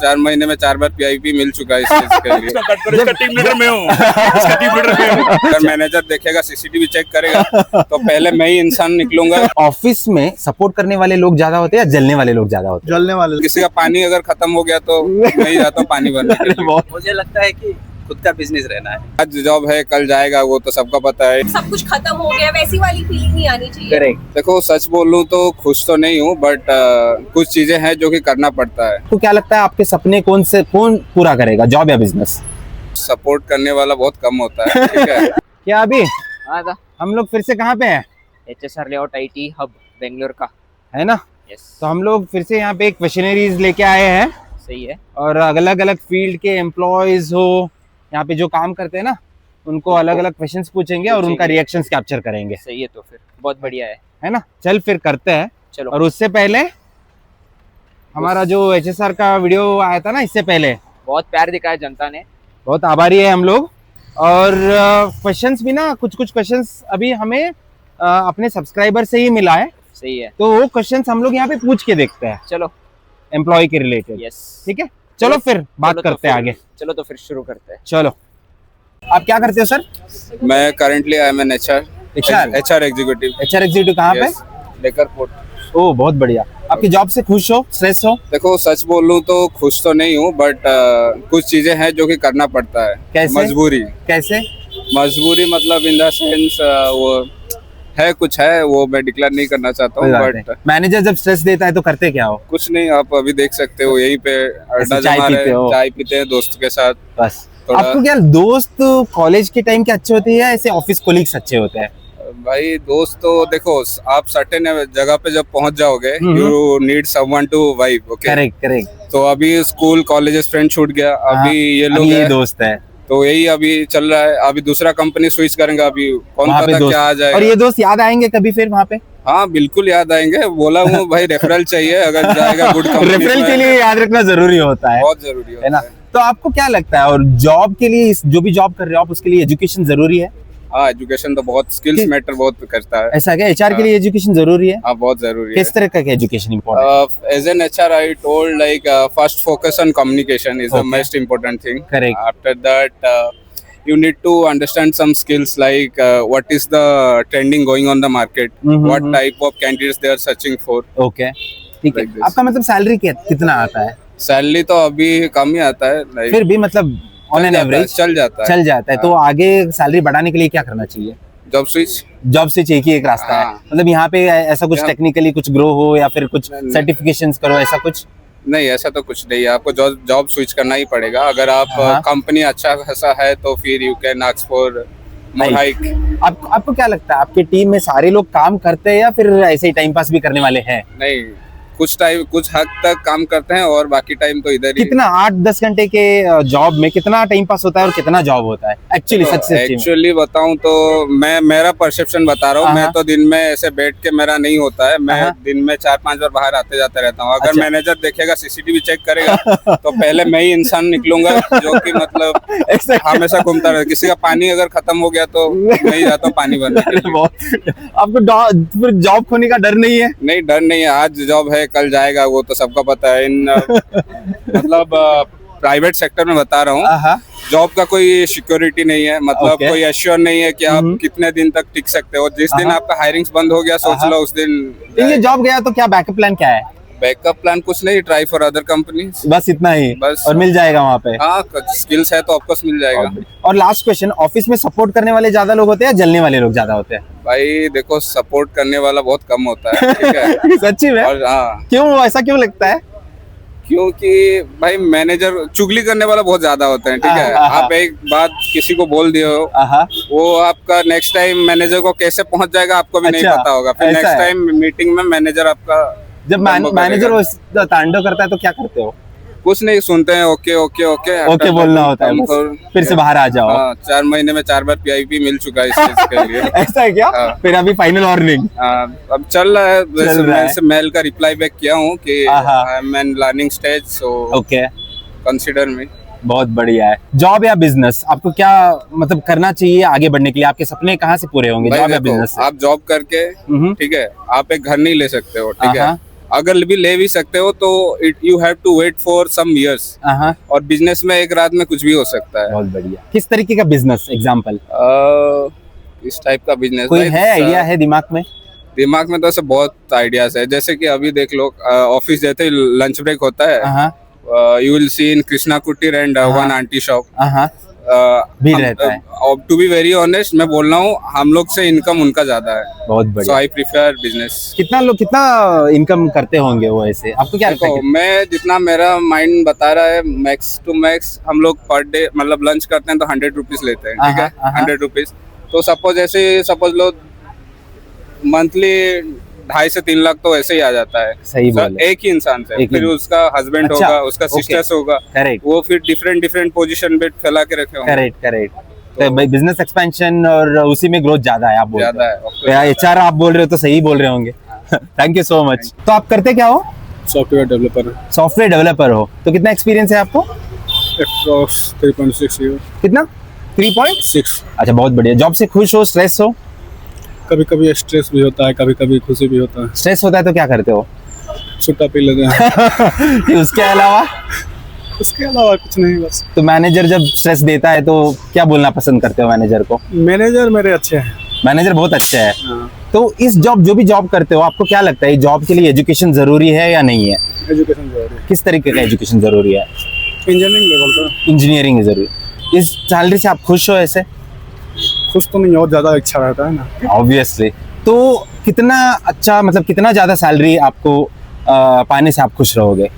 4 महीने में 4 बार पीआईपी मिल चुका है इस चीज के लिए। इसका टीम लीडर मैं हूँ, इसका टीम लीडर मैं हूँ। अगर मैनेजर देखेगा, सीसीटीवी चेक करेगा तो पहले मैं ही इंसान निकलूंगा। ऑफिस में सपोर्ट करने वाले लोग ज्यादा होते हैं या जलने वाले लोग ज्यादा होते जलने वाले। किसी का पानी अगर खत्म हो गया तो मैं ही जाता हूँ पानी भरने के लिए। हैं? मुझे लगता है कि खुद का बिजनेस रहना है। आज जॉब है कल जाएगा, वो तो सबका पता है। सब कुछ खत्म हो गया वैसी वाली फीलिंग नहीं आनी चाहिए। करेक्ट। देखो सच बोलूं तो खुश तो नहीं हूँ, बट कुछ चीजें हैं जो कि करना पड़ता है। तो क्या लगता है आपके सपने कौन पूरा करेगा, जॉब या बिजनेस? सपोर्ट करने वाला बहुत कम होता है, ठीक है। क्या अभी हाँ था हम लोग फिर से कहाँ पे हैं, HSR layout IT hub Bangalore का। है ना? यस, तो हम लोग फिर से यहाँ पे एक क्वेश्चनरीज लेके आए हैं सही है। और अलग अलग फील्ड के एम्प्लॉयज हो यहाँ पे जो काम करते हैं ना, उनको अलग अलग क्वेश्चंस पूछेंगे और उनका रिएक्शंस कैप्चर करेंगे। सही है, तो फिर बहुत बढ़िया है ना? चल फिर करते हैं। चलो। और उससे पहले हमारा जो HSR का वीडियो आया था ना, इससे पहले बहुत प्यार दिखाया जनता ने। बहुत आभारी है हम लोग। और क्वेश्चंस भी ना, कुछ क्वेश्चंस अभी हमें अपने सब्सक्राइबर से ही मिला है, सही है, तो वो क्वेश्चंस हम लोग यहाँ पे पूछ के देखते हैं चलो। एम्प्लॉय के रिलेटेड। यस, ठीक है, चलो फिर बात चलो तो करते हैं फिर- आगे। चलो तो फिर शुरू करते हैं। चलो, आप क्या करते हो सर? मैं currently I am an HR? HR executive. HR executive कहाँ पे? लेकर पोर्ट। ओह बहुत बढ़िया। आपकी जॉब से खुश हो, स्ट्रेस हो? देखो सच बोलूं तो खुश तो नहीं हूँ, बट कुछ चीजें हैं जो कि करना पड़ता है। कैसे? मजबूरी मतलब इन द सेंस वो है, कुछ है वो मैं डिक्लेयर नहीं करना चाहता हूँ, बट मैनेजर जब स्ट्रेस देता है तो करते क्या हो? कुछ नहीं, आप अभी देख सकते हो यहीं पे अड्डा चाय जमा रहे पीते हैं, हो? चाय पीते हैं दोस्त के साथ। बस थोड़ा- आपको क्या दोस्त कॉलेज के टाइम के अच्छे होते हैं या ऐसे ऑफिस कोलीग्स अच्छे होते हैं? भाई दोस्त तो देखो, आप सर्टेन जगह पे जब पहुंच जाओगे, hmm. You need someone to vibe. Okay, correct. तो अभी स्कूल कॉलेजेस फ्रेंड छूट गया, अभी ये लोग ये हैं, दोस्त है तो यही अभी चल रहा है। अभी दूसरा कंपनी स्विच करेंगे, अभी कौन वहाँ पे पता दोस्त। क्या आ जाएगा। और ये दोस्त याद आएंगे कभी फिर वहाँ पे? हाँ बिल्कुल याद आएंगे। बोला हूँ भाई रेफरल चाहिए, अगर जाएगा गुड कंपनी रेफरल के लिए याद रखना जरूरी होता है, बहुत जरूरी है ना? होता है। तो आपको क्या लगता है, और जॉब के लिए जो भी जॉब कर रहे हो आप, उसके लिए एजुकेशन जरूरी है? हाँ एजुकेशन तो बहुत, स्किल्स मैटर बहुत करता है। ऐसा क्या HR के लिए एजुकेशन जरूरी है? हाँ बहुत जरूरी है। किस तरह का education important? As an HR, I told like first focus on communication is the Okay. most important thing. Correct. After that, you need to understand some skills like what is the trending going on the market, what type of candidates they are searching for. Okay, ठीक है। Like this. आपका मतलब salary कितना आता है? Salary तो अभी कम ही आता है, like फिर भी मतलब ऑन एन एवरेज चल जाता है। चल जाता है। तो आगे सैलरी बढ़ाने के लिए क्या करना चाहिए? Job switch. जॉब से एक ही एक रास्ता है, हाँ। मतलब यहाँ पे ऐसा कुछ यहाँ- टेक्निकली कुछ ग्रो हो या फिर कुछ नहीं। सर्टिफिकेशंस करो, ऐसा कुछ? नहीं ऐसा तो कुछ नहीं है, आपको जॉब स्विच करना ही पड़ेगा। अगर आप हाँ। कंपनी अच्छा खासा है तो फिर you can ask for more hike. आपको क्या लगता है, आपके टीम में सारे लोग काम करते हैं या फिर ऐसे ही टाइम पास भी करने वाले हैं? नहीं, कुछ हद तक काम करते हैं और बाकी टाइम तो इधर ही। कितना 8-10 घंटे के जॉब में कितना टाइम पास होता है और कितना जॉब होता है एक्चुअली? सच में एक्चुअली बताऊं तो मेरा परसेप्शन बता रहा हूँ, मैं तो दिन में ऐसे बैठ के मेरा नहीं होता है, मैं दिन में 4-5 बार बाहर आते जाते रहता हूँ। अगर अच्छा। मैनेजर देखेगा, सीसीटीवी चेक करेगा तो पहले मैं ही इंसान निकलूंगा जो कि मतलब हमेशा घूमता रहे। किसी का पानी अगर खत्म हो गया तो मैं ही जाता हूँ पानी भरने के लिए। आपको फिर जॉब खोने का डर नहीं है? नहीं डर नहीं है, आज जॉब है कल जाएगा, वो तो सबका पता है। इन मतलब प्राइवेट सेक्टर में बता रहा हूँ, जॉब का कोई सिक्योरिटी नहीं है, मतलब Okay. कोई एश्योर नहीं है कि आप कितने दिन तक टिक सकते हो। जिस दिन आपका हायरिंग्स बंद हो गया, सोच लो उस दिन ये जॉब गया तो क्या बैकअप प्लान क्या है? बैकअप प्लान कुछ नहीं, ट्राई फॉर अदर कंपनीज, बस इतना ही? बस। और मिल जाएगा वहाँ पे? हाँ स्किल्स है तो ऑफकोर्स मिल जाएगा। और लास्ट क्वेश्चन, ऑफिस में सपोर्ट करने वाले ज्यादा लोग होते हैं या जलने वाले लोग ज्यादा होते हैं? भाई देखो सपोर्ट करने वाला बहुत कम होता है, ठीक है। सच्ची में? और हाँ, क्यों, ऐसा क्यों लगता है? क्योंकि भाई मैनेजर चुगली करने वाला बहुत ज्यादा होता है, ठीक है। आप एक बात किसी को बोल दिए हो, वो आपका नेक्स्ट टाइम मैनेजर को कैसे पहुंच जाएगा आपको भी नहीं अच्छा, पता होगा। फिर ऐसा नेक्स्ट है। टाइम मीटिंग में मैनेजर आपका जब बंद मैनेजर करेगा। तांडव करता है तो क्या करते हो? कुछ नहीं, सुनते हैं ओके ओके ओके ओके बोलना होता है बस, फिर से बाहर आ जाओ। 4 महीने में 4 बार पीआईपी मिल चुका है इस चीज के लिए। ऐसा है क्या? हाँ। फिर अभी फाइनल वार्निंग अब चल रहा है, चल रहा है। वैसे मेल का रिप्लाई बैक किया हूँ कि I am in learning stage, so okay, consider मी। बहुत बढ़िया है। जॉब या बिजनेस, आपको क्या मतलब करना चाहिए आगे बढ़ने के लिए? आपके सपने कहाँ से पूरे होंगे, भाई जॉब या देखो, बिजनेस से? आप जॉब करके ठीक है, आप एक घर नहीं ले सकते हो, ठीक है। अगर भी ले भी सकते हो तो you have to wait for some years. हाँ, और बिजनेस में एक रात में कुछ भी हो सकता है। बहुत बढ़िया। किस तरीके का बिजनेस एग्जांपल? इस टाइप का बिजनेस कोई है, आइडिया है दिमाग में? दिमाग में तो ऐसे बहुत आइडियाज है, जैसे कि अभी देख लो, ऑफिस जैसे लंच ब्रेक होता है, यू विल सी इन कृष्णा कुटीर एंड वन आंटी शॉप भी रहता है। टू बी वेरी ऑनेस्ट, मैं बोल रहा हूँ, हम लोग से इनकम उनका ज्यादा है। बहुत सो बढ़िया। I prefer business. कितना इनकम करते होंगे वो ऐसे, आपको क्या लगता है? मैं जितना मेरा माइंड बता रहा है, मैक्स टू मैक्स हम लोग पर डे मतलब लंच करते हैं तो 100 रुपीज लेते हैं, ठीक है, 100 रुपीज। तो सपोज लो मंथली 2.5 से 3 लाख तो ऐसे ही आ जाता है। सही बोले। एक ही इंसान से। फिर उसका हस्बैंड अच्छा, होगा, उसका सिस्टर्स होगा, करेक्ट, वो फिर डिफरेंट पोजीशन पे फैला के रखे होंगे। करेक्ट। तो बिजनेस एक्सपेंशन और उसी में ग्रोथ ज्यादा है, आप बोल रहे ज्यादा है। एचआर आप बोल रहे हो तो सही बोल रहे होंगे। Thank you so much. तो आप करते क्या हो? Software developer. सॉफ्टवेयर डेवलपर हो, तो कितना एक्सपीरियंस है आपको? 3.6 ईयर। कितना? 3.6। अच्छा, बहुत बढ़िया। जॉब से खुश हो, स्ट्रेस हो? कभी कभी स्ट्रेस भी होता है, कभी कभी खुशी भी होता है। स्ट्रेस होता है तो क्या करते हो? छुट्टा पी लेते हैं। उसके अलावा कुछ नहीं, बस। तो मैनेजर जब स्ट्रेस देता है तो क्या बोलना पसंद करते हो मैनेजर को? मैनेजर मेरे अच्छे हैं। मैनेजर बहुत अच्छे है। तो इस जो भी जॉब करते हो, आपको क्या लगता है जॉब के लिए एजुकेशन जरूरी है या नहीं है? एजुकेशन जरूरी है। किस तरीके का एजुकेशन जरूरी है? इंजीनियरिंग लेवल का। इंजीनियरिंग जरूरी। इस सैलरी से आप खुश हो? ऐसे खुश तो नहीं, और ज्यादा इच्छा रहता है ना, ऑब्वियसली। तो कितना अच्छा, मतलब कितना ज्यादा सैलरी आपको पाने से आप खुश रहोगे?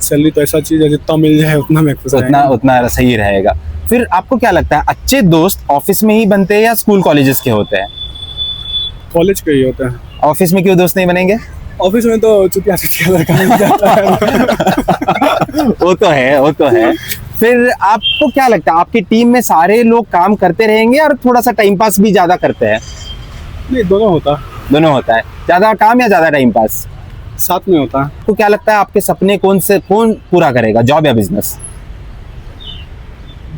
सैलरी तो ऐसा चीज है, जितना मिल जाए उतना मैं खुश उतना सही रहेगा। फिर आपको क्या लगता है, अच्छे दोस्त ऑफिस में ही बनते हैं या स्कूल कॉलेजेस के होते हैं? कॉलेज के ही होते हैं। ऑफिस में क्यों दोस्त नहीं बनेंगे? ऑफिस में तो चुटिया लड़का मिल जाता है। वो तो है। फिर आपको क्या लगता है, आपकी टीम में सारे लोग काम करते रहेंगे और थोड़ा सा टाइम पास भी ज्यादा करते हैं? नहीं, दोनों होता है। ज्यादा काम या ज्यादा टाइम पास? साथ में होता है। तो क्या लगता है, आपके सपने कौन पूरा करेगा, जॉब या बिजनेस?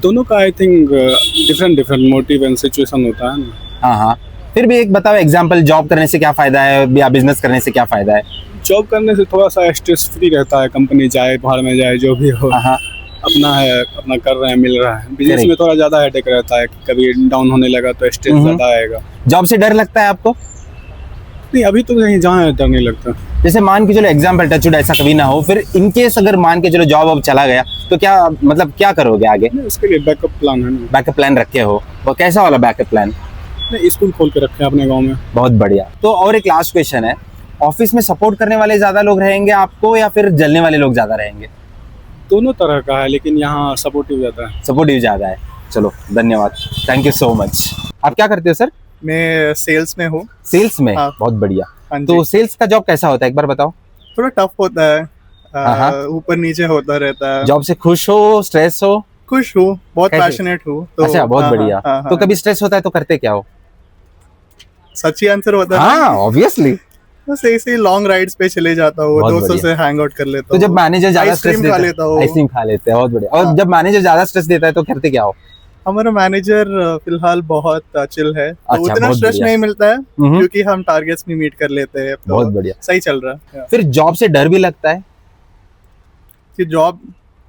दोनों का I think different motive and situation होता है ना। हाँ। फिर भी एक बताओ एग्जांपल, जॉब करने से क्या फायदा है या बिजनेस करने से क्या फायदा है? जॉब करने से थोड़ा सा स्ट्रेस फ्री रहता है, कंपनी जाए बाहर में जाए जो भी हो, अपना है, अपना कर रहे हैं, मिल रहा है। बिजनेस में थोड़ा ज्यादा हेडेक रहता है, कभी डाउन होने लगा तो स्ट्रेस ज्यादा आएगा। जॉब से डर लगता है आपको? नहीं, अभी तो कहीं जहाँ डर नहीं लगता। जैसे मान के चलो एग्जाम्पल, टचवुड ऐसा कभी ना हो, फिर इनकेस अगर मान के चलो जॉब अब चला गया तो क्या, मतलब क्या करोगे आगे? उसके लिए बैकअप प्लान है ना। बैकअप प्लान रखे हो? वो कैसा वाला बैकअप प्लान? स्कूल खोल के रखे हैं अपने गांव में। बहुत बढ़िया। तो और एक लास्ट क्वेश्चन है, ऑफिस में सपोर्ट करने वाले ज्यादा लोग रहेंगे आपको या फिर जलने वाले लोग ज्यादा रहेंगे? दोनों तरह का है, लेकिन यहाँ सपोर्टिव ज्यादा है। सपोर्टिव ज्यादा है। चलो, धन्यवाद, थैंक यू सो मच। आप क्या करते हो सर? मैं सेल्स में हूँ। सेल्स में? हाँ। बहुत बढ़िया। हाँ जी। तो सेल्स का जॉब कैसा होता है, एक बार बताओ। थोड़ा टफ होता है, ऊपर नीचे होता रहता है। जॉब से खुश हो, स्ट्रेस हो? खुश हूँ, बहुत कैसे? पैशनेट हूँ तो। अच्छा, बहुत बढ़िया। तो कभी स्ट्रेस होता है तो करते क्या हो? सच्ची आंसर होता है। हाँ, ऑब्वियसली। बस ऐसे लॉन्ग राइड्स पे चले जाता हूँ, बहुत दोस्तों बढ़िया। से हैंग आउट कर लेता तो हूँ। जब मैनेजर ज्यादा स्ट्रेस देता है, लेता हूँ। आइसक्रीम खा लेते हैं, बहुत बढ़िया। और जब मैनेजर ज्यादा स्ट्रेस देता है तो करते क्या हो? हमारा मैनेजर फिलहाल बहुत चिल है, तो अच्छा, उतना बहुत स्ट्रेस बढ़िया। नहीं मिलता है क्योंकि हम टारगेट्स भी मीट कर लेते हैं, तो बहुत बढ़िया। सही चल रहा है। फिर जॉब से डर भी लगता है कि जॉब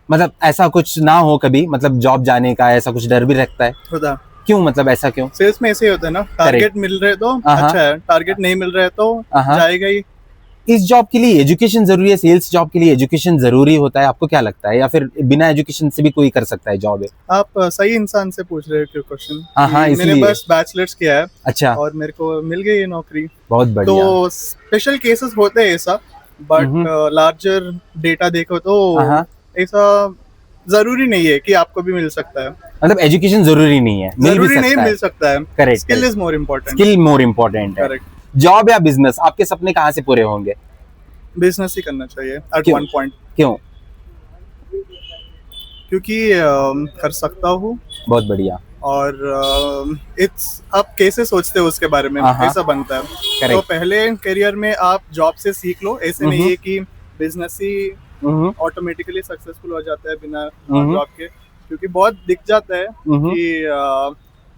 मतलब ऐसा कुछ ना हो कभी, मतलब जॉब जाने का ऐसा कुछ डर भी लगता है? होता, क्यों, मतलब ऐसा क्यों? सेल्स में ऐसे ही होता है ना, टारगेट मिल रहे तो अच्छा है, टारगेट नहीं मिल रहे तो जाएगा ही। इस जॉब के लिए एजुकेशन जरूरी है? सेल्स जॉब के लिए एजुकेशन जरूरी होता है, आपको क्या लगता है, या फिर बिना एजुकेशन से भी कोई कर सकता है जॉब? आप सही इंसान से पूछ रहे हो क्वेश्चन। हाँ, मैंने बस बैचलर्स किया है। अच्छा, और मेरे को मिल गई ये नौकरी। बहुत बढ़िया। तो स्पेशल केसेस होते हैं ऐसा, बट लार्जर डेटा देखो तो ऐसा जरूरी नहीं है कि आपको भी मिल सकता है। मतलब एजुकेशन जरूरी नहीं है, जरूरी नहीं मिल सकता है। Correct. Skill is more important. Skill more important है। करेक्ट। जॉब या बिजनेस, आपके सपने कहाँ से पूरे होंगे? बिजनेस ही करना चाहिए एट वन पॉइंट। क्यों? क्योंकि कर सकता हूँ। बहुत बढ़िया। और इट्स आप कैसे सोचते हो उसके बारे में, ऐसा बनता है। तो पहले करियर में आप जॉब से सीख लो, ऐसे नहीं है कि बिजनेस ही ऑटोमेटिकली सक्सेसफुल हो जाता है बिना जॉब के, क्योंकि बहुत दिख जाता है कि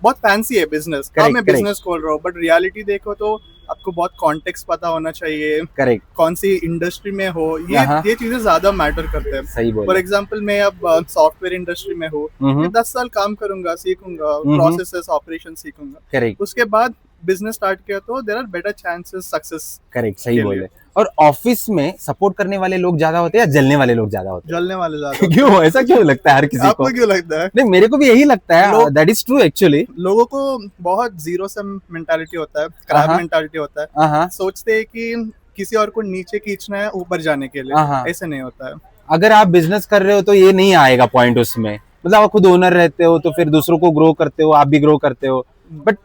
बहुत फैंसी है बिजनेस। मैं बिजनेस खोल रहा हूँ, बट रियलिटी देखो तो आपको बहुत कॉन्टेक्स्ट पता होना चाहिए, करेक्ट, कौन सी इंडस्ट्री में हो, ये चीजें ज्यादा मैटर करते हैं। सही बोल। फॉर एग्जांपल मैं अब सॉफ्टवेयर इंडस्ट्री में हूँ, मैं 10 साल काम करूंगा, सीखूंगा, प्रोसेसेस ऑपरेशन सीखूंगा, करेक्ट, उसके बाद बिजनेस स्टार्ट किया तो there are better chances success. Correct, सही बोले। और ऑफिस में सपोर्ट करने वाले लोग ज्यादा होते हैं या जलने वाले लोग ज्यादा होते हैं? जलने वाले ज्यादा। क्यों, ऐसा क्यों लगता है हर किसी को? आपको क्यों लगता है? नहीं, मेरे को भी यही लगता है, दैट इज ट्रू एक्चुअली। लोगों को बहुत जीरो सम मेंटालिटी होता है, क्रैब मेंटालिटी होता है, सोचते हैं कि किसी और को नीचे खींचना है ऊपर जाने के लिए, ऐसे नहीं होता है। अगर आप बिजनेस कर रहे हो तो ये नहीं आएगा पॉइंट उसमें, मतलब आप खुद ओनर रहते हो तो फिर दूसरों को ग्रो करते हो, आप भी ग्रो करते हो। बट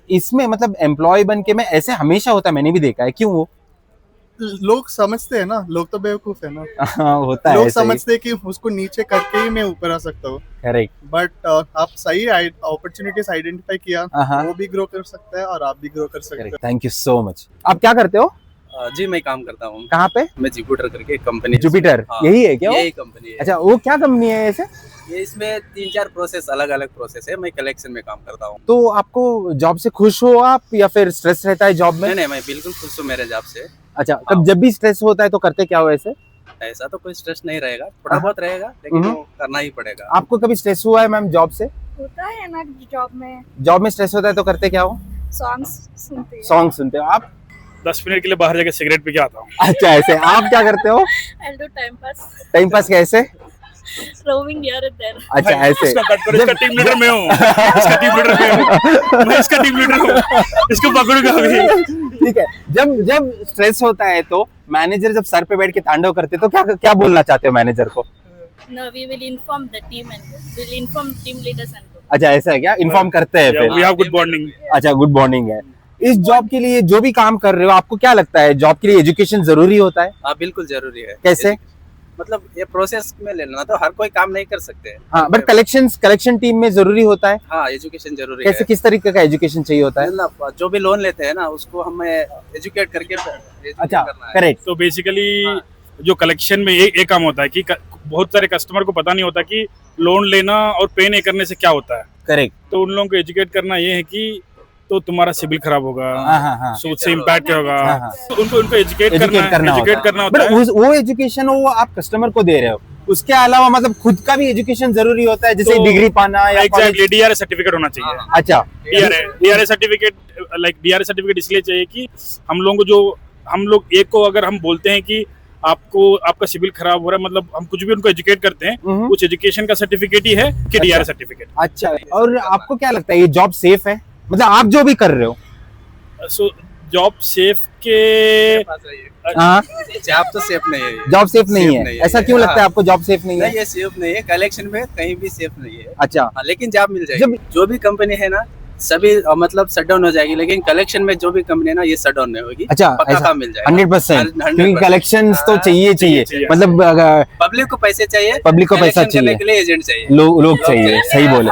इसमें मतलब एम्प्लॉय बन के मैं ऐसे हमेशा होता है, मैंने भी देखा है। क्यों? वो लोग समझते हैं ना, लोग तो बेवकूफ है ना। होता है, लोग समझते हैं कि उसको नीचे करके ही मैं ऊपर आ सकता हूँ। करेक्ट। बट आप सही अपॉर्चुनिटीज आइडेंटिफाई किया, वो भी ग्रो कर सकता है और आप भी ग्रो कर सकते हैं। Thank you so much. आप क्या करते हो? जी मैं काम करता हूँ। कहाँ पे? मैं जुपिटर करके एक कंपनी। जुपिटर, यही है क्या? यही कंपनी है। अच्छा, वो क्या कंपनी है ऐसे? ये इसमें 3-4 प्रोसेस, अलग अलग प्रोसेस है। मैं कलेक्शन में काम करता हूँ। तो आपको जॉब से खुश हो आप या फिर स्ट्रेस रहता है जॉब में? नहीं, मैं बिल्कुल खुश हूँ मेरे जॉब से। अच्छा, तब जब भी स्ट्रेस होता है तो करते क्या हो ऐसे? ऐसा तो कोई स्ट्रेस नहीं रहेगा, थोड़ा बहुत रहेगा, लेकिन वो करना ही पड़ेगा। आपको कभी स्ट्रेस हुआ है मैम जॉब से? होता है ना जॉब में। जॉब में स्ट्रेस होता है तो करते क्या हो? सॉन्ग्स सुनते हैं। सॉन्ग सुनते हो आप? 10 मिनट के लिए बाहर जाके सिगरेट पी के आता हूँ। अच्छा, ऐसे आप क्या करते हो? I'll do time pass. Time pass कैसे? Roaming here and there. अच्छा, ऐसे इसका कट करो, इसका टीम लीडर मैं हूँ, इसका टीम लीडर मैं हूँ, मैं इसका टीम लीडर हूँ, इसको पकड़ूंगा अभी। ठीक है। जब स्ट्रेस होता है तो मैनेजर जब सर पे बैठ के तांडव करते तो क्या क्या बोलना चाहते हो मैनेजर को? No, we will inform the team and we'll inform team leaders and. अच्छा, ऐसा है क्या? इन्फॉर्म करते हैं फिर? We have good bonding. अच्छा, गुड मॉर्निंग है। इस जॉब के लिए जो भी काम कर रहे हो, आपको क्या लगता है जॉब के लिए एजुकेशन जरूरी होता है? हाँ, बिल्कुल जरूरी है। कैसे? मतलब ये प्रोसेस में लेना तो हर कोई काम नहीं कर सकते हैं। हाँ, बट कलेक्शन टीम में जरूरी होता है। हाँ, एजुकेशन जरूरी कैसे, है। किस तरीके का एजुकेशन चाहिए होता है? मतलब जो भी लोन लेते हैं ना, उसको हमें एजुकेट करके अच्छा, करेक्ट। तो बेसिकली जो कलेक्शन में एक काम होता है कि बहुत सारे कस्टमर को पता नहीं होता कि लोन लेना और पे नहीं करने से क्या होता है। करेक्ट। तो उन लोगों को एजुकेट करना ये है कि तो तुम्हारा सिबिल खराब होगा, सूद से इम्पैक्ट होगा, तो उनको एजुकेट करना होता है। वो एजुकेशन वो आप कस्टमर को दे रहे हो, उसके अलावा मतलब खुद का भी एजुकेशन जरूरी होता है, जैसे डिग्री पाना या एग्जैक्टली DRS सर्टिफिकेट होना चाहिए। अच्छा, DRS certificate, like DRS certificate इसलिए चाहिए कि हम लोग एक को अगर हम बोलते हैं कि आपका सिविल खराब हो रहा है, मतलब हम कुछ भी उनको एजुकेट करते हैं, कुछ एजुकेशन का सर्टिफिकेट ही है कि DRS सर्टिफिकेट। अच्छा, और आपको क्या लगता है ये जॉब सेफ है? मतलब आप जो भी कर रहे हो, सो जॉब सेफ के जॉब तो सेफ नहीं है। जॉब सेफ नहीं है, ऐसा क्यों लगता है आपको जॉब सेफ नहीं है? ये सेफ नहीं है, कलेक्शन में कहीं भी सेफ नहीं है। अच्छा, लेकिन जॉब मिल जाएगी। जो भी कंपनी है ना, सभी मतलब शट डाउन हो जाएगी, लेकिन कलेक्शन में जो भी कंपनी है ना, ये शट डाउन नहीं होगी। अच्छा, पक्का काम मिल जाएगा 100%, क्योंकि कलेक्शंस तो चाहिए। मतलब पब्लिक को पैसे चाहिए, पब्लिक को पैसा चाहिए, के लिए एजेंट चाहिए, लोग चाहिए। सही बोले।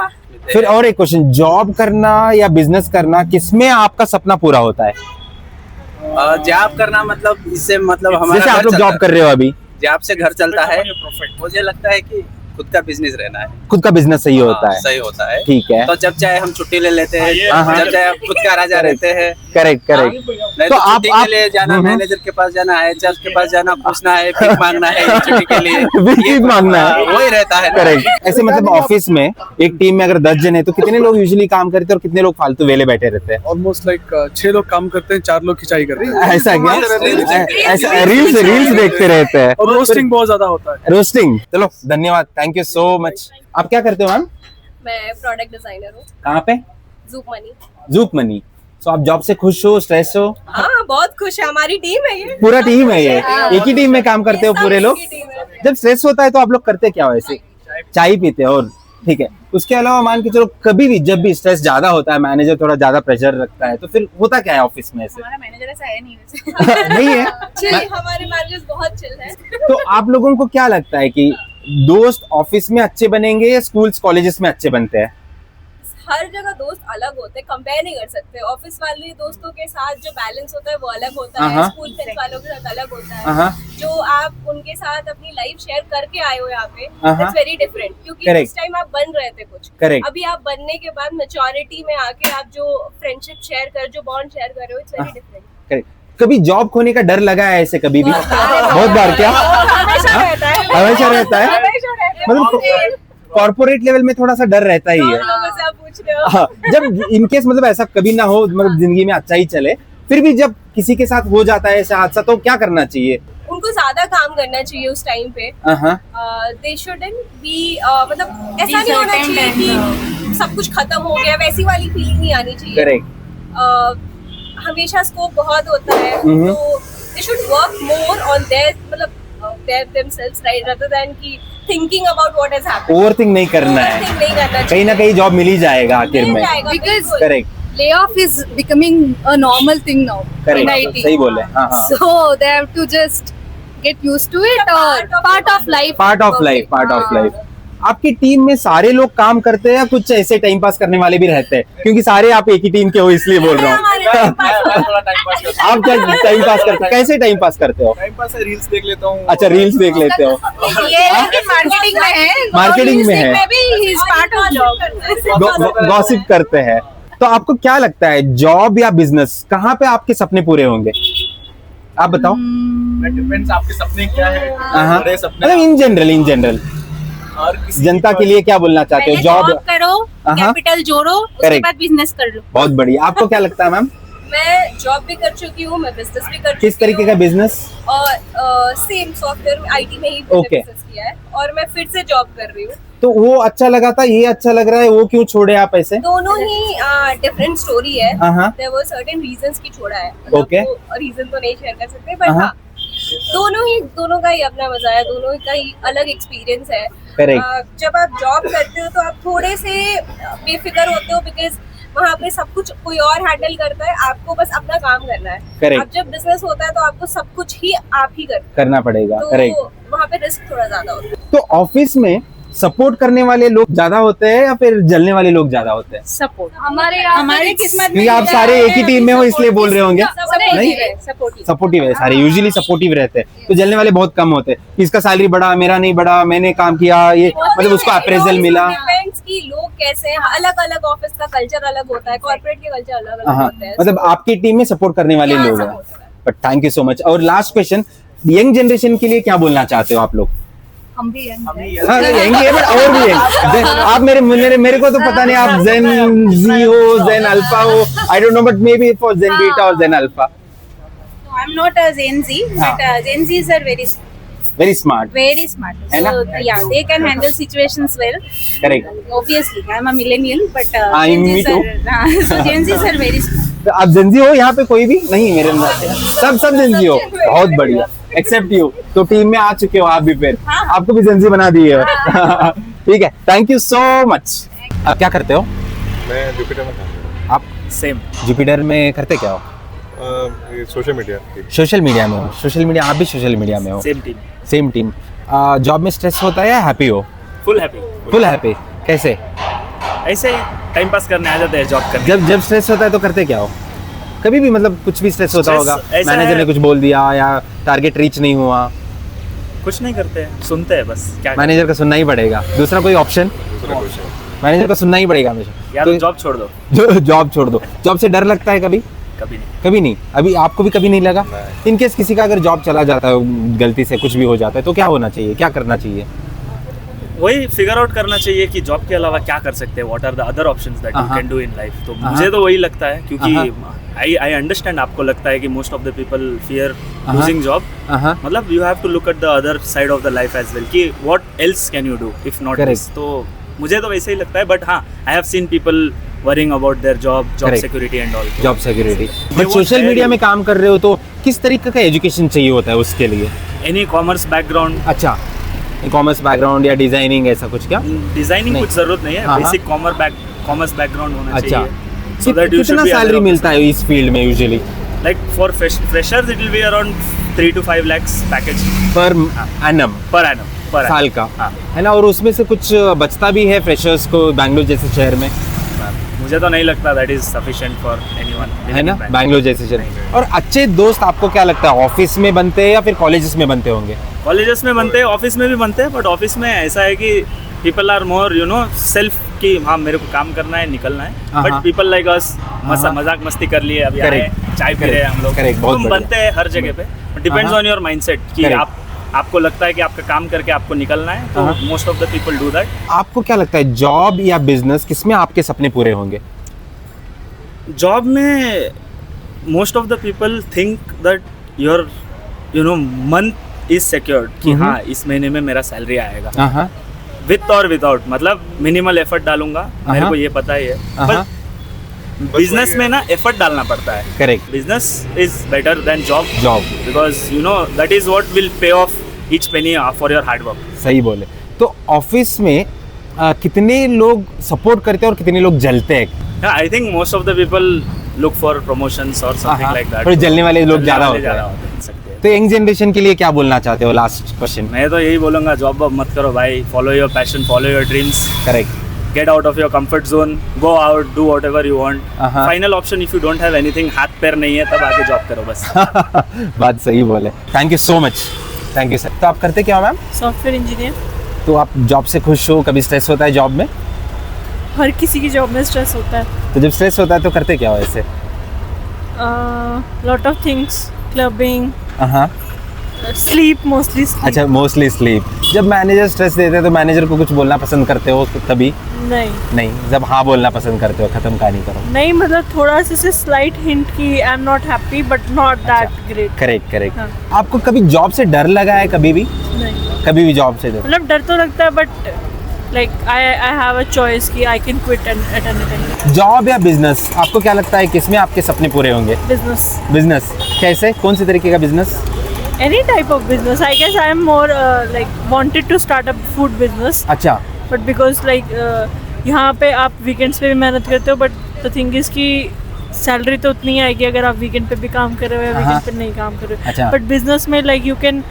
फिर और एक क्वेश्चन, जॉब करना या बिजनेस करना, किसमें आपका सपना पूरा होता है? जॉब करना मतलब इससे मतलब हमारा, जैसे आप लोग जॉब कर रहे हो अभी, जॉब से घर चलता है। मुझे लगता है कि खुद का बिजनेस रहना है, खुद का बिजनेस सही होता है। सही होता है, ठीक है। तो जब चाहे हम छुट्टी ले लेते हैं, जब चाहे खुद का राजा रहते हैं। करेक्ट। तो आप के लिए जाना, मैनेजर के पास जाना है, जज के पास जाना, पूछना है, भीख मांगना है छुट्टी के लिए, भीख मांगना है, वही रहता है। करेक्ट। ऐसे मतलब ऑफिस में एक टीम में अगर 10 जन है तो कितने लोग यूजुअली काम करते हैं और कितने लोग फालतू वेले बैठे रहते हैं? ऑलमोस्ट लाइक 6 लोग काम करते हैं, 4 लोग खिंचाई करते हैं। ऐसा क्या? ऐसा रील्स देखते रहते हैं और रोस्टिंग बहुत ज्यादा होता है। रोस्टिंग। चलो, धन्यवाद, थैंक यू सो मच। आप क्या करते हो मैम? मैं प्रोडक्ट डिजाइनर हूँ। कहाँ पे? ज़ूप मनी। सो आप जॉब से खुश हो, स्ट्रेस हो? हाँ, बहुत खुश है, हमारी टीम है ये। पूरा टीम है ये, एक ही टीम में काम करते हो पूरे लोग? जब स्ट्रेस होता है तो आप लोग करते क्या हो? ऐसे चाय पीते हो, और ठीक है। उसके अलावा मान के चलो कभी भी जब भी स्ट्रेस ज्यादा होता है, मैनेजर थोड़ा ज्यादा प्रेशर रखता है, तो फिर होता क्या है ऑफिस में? ऐसे हमारा मैनेजर ऐसा है नहीं वैसे। नहीं है, चिल, हमारे मैनेजर्स बहुत चिल है। तो आप लोगों को क्या लगता है कि दोस्त ऑफिस में अच्छे बनेंगे या स्कूल्स कॉलेजेस में अच्छे बनते हैं? हर जगह दोस्त अलग होते हैं, कंपेयर नहीं कर सकते। ऑफिस वाले दोस्तों के साथ जो बैलेंस होता है वो अलग होता है, स्कूल फ्रेंड्स वालों के साथ अलग होता है। जो आप उनके साथ अपनी लाइफ शेयर करके आए हो यहाँ पे, इट्स वेरी डिफरेंट, क्योंकि उस टाइम आप बन रहे थे कुछ। अभी आप बनने के बाद मैच्योरिटी में आके आप जो फ्रेंडशिप शेयर कर, जो बॉन्ड शेयर कर रहे हो, इट्स वेरी डिफरेंट। कभी जॉब खोने का डर लगा है ऐसे कभी भी? बहुत बार क्या? हमेशा रहता है। हमेशा रहता है? हमेशा रहता है। मतलब कॉर्पोरेट लेवल में थोड़ा सा डर रहता ही है। लोगों से आप पूछ रहे हो। हाँ, जब इनकेस मतलब ऐसा कभी ना हो, मतलब जिंदगी में अच्छा ही चले, फिर भी जब किसी के साथ हो जाता है ऐसा हादसा तो क्या करना चाहिए? उनको ज्यादा काम करना चाहिए उस टाइम पे। दे शुडंट बी, मतलब ऐसा नहीं होना चाहिए कि सब कुछ खत्म हो गया, वैसी वाली फीलिंग नहीं आनी चाहिए। करेक्ट। हमेशा स्कोप बहुत होता है, तो they should work more on their, मतलब themselves, right, rather than कि thinking about what has happened. Overthink नहीं करना है, Overthink नहीं करना कहीं ना कहीं जॉब मिल ही जाएगा आखिर मिल में। जाएगा, Because बिल्कुल। Correct layoff is becoming a normal thing now in correct, IT. सही बोले। हाँ हाँ, So they have to just get used to it, or part of life. Part of life, part of life. आपकी team में सारे लोग काम करते हैं या कुछ ऐसे टाइम पास करने वाले भी रहते हैं? क्योंकि सारे आप एक ही टीम के हो इसलिए बोल रहा हूँ। आप क्या टाइम पास करते हो? कैसे टाइम पास करते हो? टाइम पास है, रील्स देख लेता हूँ। अच्छा, रील्स देख लेते हो। ये लेकिन मार्केटिंग में है, मार्केटिंग में है, में भी he is part of job. Gossip करते हैं। तो आपको क्या लगता है, जॉब या बिजनेस, कहाँ पे आपके सपने पूरे होंगे? आप बताओ। डिपेंड्स आपके सपने क्या है, हाँ, बड़े सपने मतलब इन जनरल और किसी जनता के लिए क्या बोलना चाहते हो? जॉब करो, कैपिटल जोड़ो, उसके Correct. बाद बिजनेस कर लो. बहुत बढ़िया। आपको क्या लगता है मैम, मैं जॉब भी कर चुकी हूँ, मैं बिजनेस भी कर चुकी किस तरीके का बिजनेस? और सेम सॉफ्टवेयर आईटी में ही Okay. बिजनेस किया है, और मैं फिर से जॉब कर रही हूँ। तो वो अच्छा लगा था, ये अच्छा लग रहा है, वो क्यों छोड़े आप ऐसे? दोनों ही डिफरेंट स्टोरी है। हाँ। देयर वर सर्टेन रीजंस की छोड़ा है, Okay. रीजन तो नहीं शेयर कर सकते, बट हाँ, दोनों का ही अपना मजा है, दोनों का ही अलग एक्सपीरियंस है। Correct. जब आप जॉब करते हो तो आप थोड़े से बेफिक्र होते हो, बिकॉज वहाँ पे सब कुछ कोई और हैंडल करता है, आपको बस अपना काम करना है। Correct. अब जब बिजनेस होता है तो आपको सब कुछ ही आप ही करना पड़ेगा। तो करेक्ट। वहाँ पे रिस्क थोड़ा ज्यादा होता है। तो ऑफिस में सपोर्ट करने वाले लोग ज्यादा होते हैं या फिर जलने वाले लोग ज्यादा होते हैं? सपोर्ट हमारी किस्मत क्योंकि आप सारे एक ही टीम में हो इसलिए बोल रहे होंगे। नहीं, सपोर्टिव सपोर्टिव है सारे, यूजुअली सपोर्टिव रहते हैं, तो जलने वाले बहुत कम होते हैं। इसका सैलरी बढ़ा, मेरा नहीं बढ़ा, मैंने काम किया, ये मतलब उसको अप्रेजल मिला। डिपेंड्स कि लोग कैसे हैं, अलग अलग ऑफिस का कल्चर अलग होता है, कॉर्पोरेट के कल्चर अलग अलग हाँ, होते हैं। मतलब आपकी टीम में सपोर्ट करने वाले हाँ, लोग हैं। support करने but thank you so much. और लास्ट क्वेश्चन, यंग जनरेशन के लिए क्या बोलना चाहते हो आप लोग? हम भी young हैं. हाँ, यंग है बट और भी यंग। आप मेरे को तो पता नहीं आप जेन जी हो, जेन अल्फा हो, I don't know, but maybe for Gen Beta और Gen Alpha. No, I'm not a Gen Z, but Gen Zs are very smart. smart. है ना? So yeah, they can handle situations well. Correct. Obviously, I'm a millennial, but me Gen Zs too. are so Gen Zs are very smart. तो आप Gen Z हो यहाँ पे? कोई भी नहीं मेरे अंदर से? सब जेनजी हो, बहुत बढ़िया, एक्सेप्ट यू। तो टीम में आ चुके हो आप भी, फिर आपको भी जेनजी बना दिए हो। ठीक है, थैंक यू सो मच। आप क्या करते हो? मैं जुपिटर में काम करता हूँ। आप सेम जुपिटर में करते क्या हो? Social media. सोशल मीडिया में हो? सोशल मीडिया, आप भी सोशल मीडिया में हो? Same team. जॉब में स्ट्रेस होता है या हैप्पी हो? Full happy, full happy. कैसे? ऐसे टाइम पास करने आ जाते हैं जॉब करने। जब स्ट्रेस होता है तो करते क्या हो? कभी भी मतलब कुछ भी स्ट्रेस होता होगा, ऐसा मैनेजर है- ने कुछ बोल दिया या टारगेट रीच नहीं हुआ, कुछ नहीं करते हैं, सुनते हैं बस। क्या मैनेजर का सुनना ही पड़ेगा, दूसरा कोई ऑप्शन? मैनेजर का सुनना ही पड़ेगा हमेशा। या तो जॉब छोड़ दो। जॉब छोड़ दो। जॉब से डर लगता है कभी? कभी नहीं। कभी नहीं। अभी आपको भी कभी नहीं लगा? इनकेस किसी का अगर जॉब चला जाता है, गलती से कुछ भी हो जाता है, तो क्या होना चाहिए, क्या करना चाहिए? वही फिगर आउट करना चाहिए कि जॉब के अलावा क्या कर सकते हैं, what are the other options that you can do in life. तो मुझे तो वही लगता है, क्योंकि आई अंडरस्टैंड आपको लगता है कि most of the people fear losing job. मतलब you have to look at the other side of the life as well, कि what else can you do if not this. तो मुझे तो वैसे ही लगता है, बट हाँ, I have seen people worrying about their job security and all. Job security. But social media में काम कर रहे हो तो किस तरीके का एजुकेशन चाहिए होता है उसके लिए? Any commerce background. अच्छा, कॉमर्स बैकग्राउंड या डिजाइनिंग ऐसा कुछ? क्या डिजाइनिंग कुछ जरूरत नहीं है, बेसिक कॉमर्स बैकग्राउंड होना अच्छा। चाहिए। So that you should कितना be सैलरी aware of मिलता है इस फील्ड में usually? Like for freshers it will be around 3 to 5 lakhs package per annum, per annum साल का, हाँ। है ना? और उसमें से कुछ बचता भी है फ्रेशर्स को बैंगलोर जैसे शहर में? मुझे तो नहीं लगता that is sufficient for anyone, है ना, बैंगलोर जैसे शहर। और अच्छे दोस्त आपको क्या लगता है, ऑफिस में बनते हैं या फिर कॉलेजेस में बनते होंगे? कॉलेजेस में बनते हैं, ऑफिस में भी बनते हैं, बट ऑफिस में ऐसा है कि people are more, you know, self कि हाँ मेरे को काम करना है, निकलना है, हाँ, बट हाँ। पीपल लाइक अस मजाक मस्ती कर लिए, अभी आए चाय पी रहे हैं हम लोग, तुम बनते हैं हर जगह पे, डिपेंड्स ऑन योर माइंडसेट कि आपको लगता है कि आपका काम करके आपको निकलना है, तो most of the people do that. आपको क्या लगता है जॉब या बिजनेस किसमें आपके सपने पूरे होंगे? जॉब में most of the people think that your month is secured कि हाँ इस महीने में मेरा सैलरी आएगा, विथ और विदाउट, मतलब मिनिमल एफर्ट डालूंगा, मेरे को ये पता ही है, बट बिजनेस में ना एफर्ट डालना पड़ता है। Correct. Business is better than job because that is what will pay of each Penney for your hard work. सही बोले। तो ऑफिस में कितने लोग सपोर्ट करते हैं और कितने लोग जलते हैं? I think most of the people look for promotions और समथिंग लाइक दैट। थोड़े जलने वाले लोग ज्यादा होते हैं। तो यंग जनरेशन के लिए क्या बोलना चाहते हो? Last question. मैं तो यही बोलूंगा, जॉब मत करो भाई, follow your passion, follow your dreams. Correct. Get out of your comfort zone, go out, do whatever you want. Final option, if you don't have anything, हाथ पैर नहीं है, तब आके जॉब करो बस। बात सही बोले। Thank you so much. Thank you sir. तो आप करते क्या हो मैम? Software engineer. तो आप जॉब से खुश हो? कभी स्ट्रेस होता है जॉब में? हर किसी की जॉब में स्ट्रेस होता है। तो जब स्ट्रेस होता है तो करते क्या हो ऐसे? Lot of things, clubbing, sleep, mostly sleep. अच्छा, मोस्टली स्लीप। जब मैनेजर स्ट्रेस देते हैं तो मैनेजर को कुछ बोलना पसंद करते हो तभी? नहीं। जब हाँ बोलना पसंद करते हो, खत्म कहानी करो। नहीं, मतलब थोड़ा सा स्लाइट हिंट कि I am not happy but not that great. Correct. आपको कभी जॉब से डर लगा है? कभी भी नहीं। कभी भी जॉब से मतलब डर तो लगता है, but like I have a choice कि I can quit at any time. Job या बिजनेस, आपको क्या लगता है किसमें आपके सपने पूरे होंगे? बिजनेस। कैसे? कौन से तरीके का business? Any type of business. I guess I am more like wanted to start a food business. अच्छा। But because like यहाँ पे आप weekends पे भी मेहनत करते हो, but the thing is कि सैलरी तो उतनी ही आएगी अगर आप वीकेंड पे भी काम कर रहे हो या वीकेंड पे नहीं काम कर रहे हो। अच्छा। But business में like you can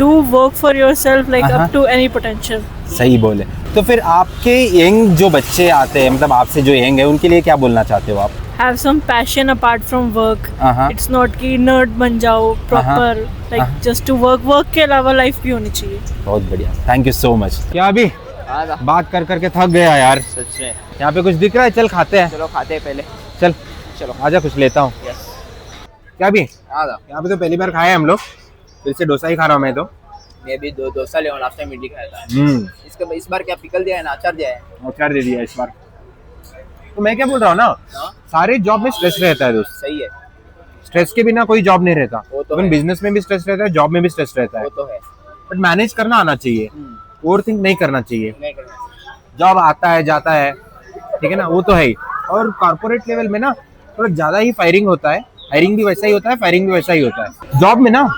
do work for yourself like up to any potential. सही बोले। तो फिर आपके यंग जो बच्चे आते हैं, मतलब आपसे जो यंग है, उनके लिए क्या बोलना चाहते हो आप? Have some passion apart from work. It's not कि nerd बन जाओ proper, like just to work के अलावा लाइफ भी होनी चाहिए। बहुत बढ़िया, थैंक यू सो मच। क्या अभी बात कर करके थक गया यार सच में। यहाँ पे कुछ दिख रहा है? चल खाते हैं। चलो खाते हैं पहले। चलो आजा, कुछ लेता हूँ। क्या अभी यहाँ पे तो पहली बार खाए हम लोग, फिर से डोसा ही खा रहा हूँ मैं तो। मैं भी डोसा ले, लास्ट टाइम इडली खाया था। इस बार क्या पिकल दिया है ना, अचार दिया है? अचार दे दिया इस बार। तो मैं क्या बोल रहा हूँ ना, सारे जॉब में स्ट्रेस रहता है दोस्त। सही है। स्ट्रेस के बिना कोई जॉब नहीं रहता। तो बिजनेस में भी स्ट्रेस रहता है, जॉब में भी स्ट्रेस रहता है। वो तो है। बट मैनेज करना आना चाहिए, ओवरथिंक नहीं करना चाहिए। जॉब आता है जाता है, ठीक है ना, वो तो है ही। और कॉर्पोरेट लेवल में ना थोड़ा ज्यादा ही फायरिंग होता है, हायरिंग भी वैसा ही होता है, फायरिंग भी वैसा ही होता है। जॉब में ना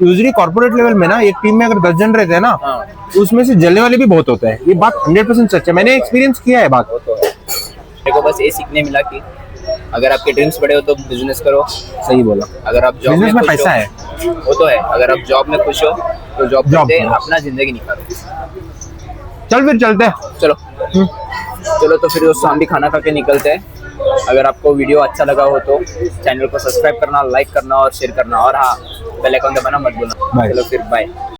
यूजुअली कॉर्पोरेट लेवल में ना एक टीम में अगर 10 जन रहते हैं ना, उसमें से जलने वाले भी बहुत होते हैं। ये बात 100% सच है, मैंने एक्सपीरियंस किया है बात। मेरे को बस ये सीखने मिला कि अगर आपके ड्रीम्स बड़े हो तो बिजनेस करो। सही बोला। अगर आप जॉब बिजनेस में पैसा है, वो तो है। अगर आप जॉब में खुश हो तो जॉब करते अपना जिंदगी निकालो। चल फिर चलते हैं। चलो तो फिर दोस्तों हम भी खाना खा के निकलते हैं। अगर आपको वीडियो अच्छा लगा हो तो चैनल को सब्सक्राइब करना, लाइक करना और शेयर करना, और हाँ बेल आइकन दबाना मत भूलना। चलो फिर बाय।